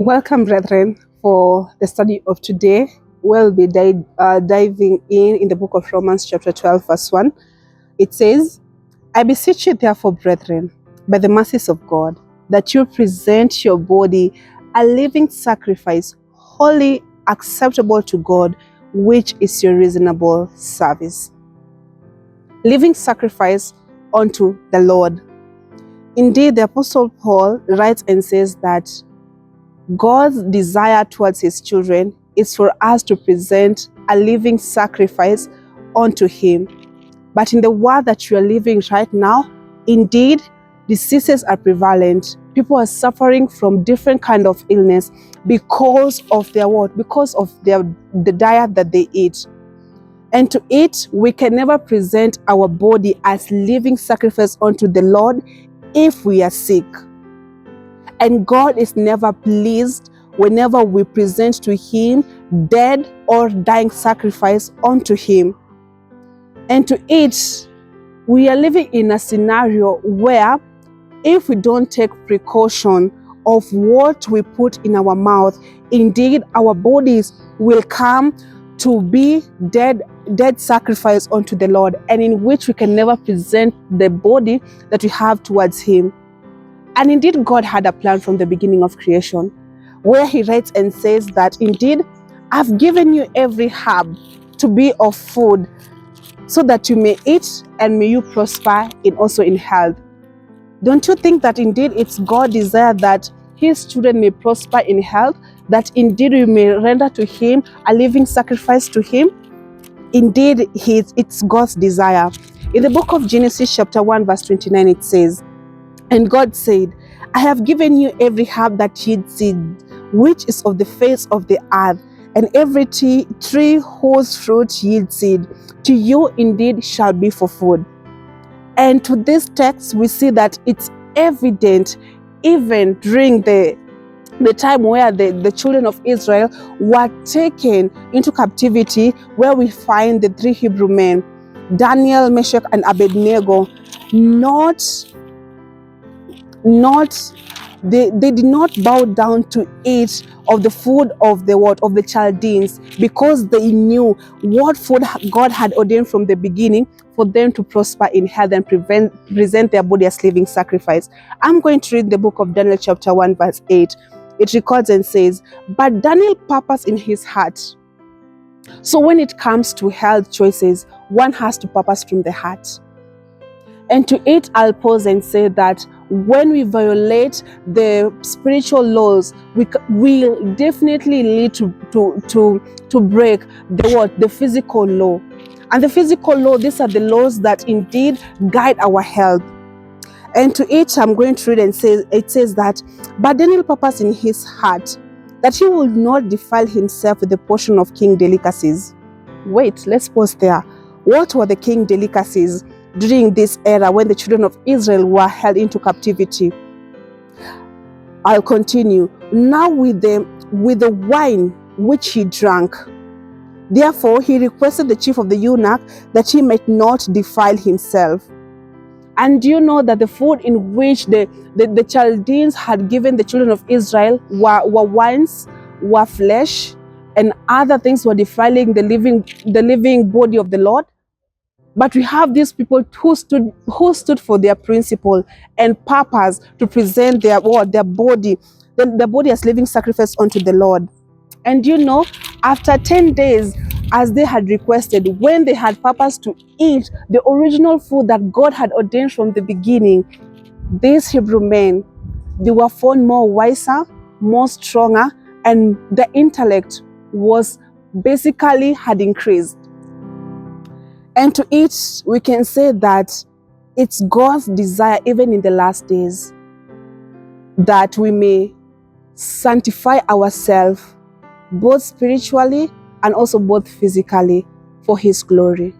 Welcome, brethren, for the study of today. We'll be diving in the book of Romans, chapter 12, verse 1. It says, I beseech you, therefore, brethren, by the mercies of God, that you present your body a living sacrifice, wholly acceptable to God, which is your reasonable service. Living sacrifice unto the Lord. Indeed, the Apostle Paul writes and says that God's desire towards his children is for us to present a living sacrifice unto him. But in the world that you are living right now, indeed, diseases are prevalent. People are suffering from different kind of illness because of their what? Because of the diet that they eat. And to eat, we can never present our body as living sacrifice unto the Lord if we are sick. And God is never pleased whenever we present to him dead or dying sacrifice unto him. And to eat, we are living in a scenario where if we don't take precaution of what we put in our mouth, indeed our bodies will come to be dead sacrifice unto the Lord, and in which we can never present the body that we have towards him. And indeed, God had a plan from the beginning of creation, where he writes and says that, indeed, I've given you every herb to be of food, so that you may eat and may you prosper also in health. Don't you think that indeed it's God's desire that his children may prosper in health, that indeed we may render to him a living sacrifice to him? Indeed, it's God's desire. In the book of Genesis chapter 1 verse 29, it says, and God said, I have given you every herb that yields seed, which is of the face of the earth, and every tree whose fruit yields seed. To you indeed shall be for food. And to this text, we see that it's evident even during the time where the children of Israel were taken into captivity, where we find the three Hebrew men, Daniel, Meshach, and Abednego, they did not bow down to eat of the food of the Chaldeans, because they knew what food God had ordained from the beginning for them to prosper in health and present their body as living sacrifice. I'm going to read the book of Daniel chapter 1 verse 8. It records and says, but Daniel purposed in his heart. So when it comes to health choices, one has to purpose from the heart. And to it, I'll pause and say that when we violate the spiritual laws, we will definitely lead to break the physical law. And the physical law, these are the laws that indeed guide our health. And to it, I'm going to read and it says that, but Daniel purposed in his heart that he will not defile himself with the portion of king delicacies. Wait, let's pause there. What were the king delicacies during this era when the children of Israel were held into captivity? I'll continue. Now with the wine which he drank. Therefore he requested the chief of the eunuch that he might not defile himself. And do you know that the food in which the Chaldeans had given the children of Israel were wines, were flesh, and other things were defiling the living body of the Lord? But we have these people who stood for their principle and purpose to present their body as living sacrifice unto the Lord. And you know, after 10 days, as they had requested, when they had purpose to eat the original food that God had ordained from the beginning, these Hebrew men, they were found more wiser, more stronger, and the intellect was basically had increased. And to it, we can say that it's God's desire, even in the last days, that we may sanctify ourselves, both spiritually and also both physically, for his glory.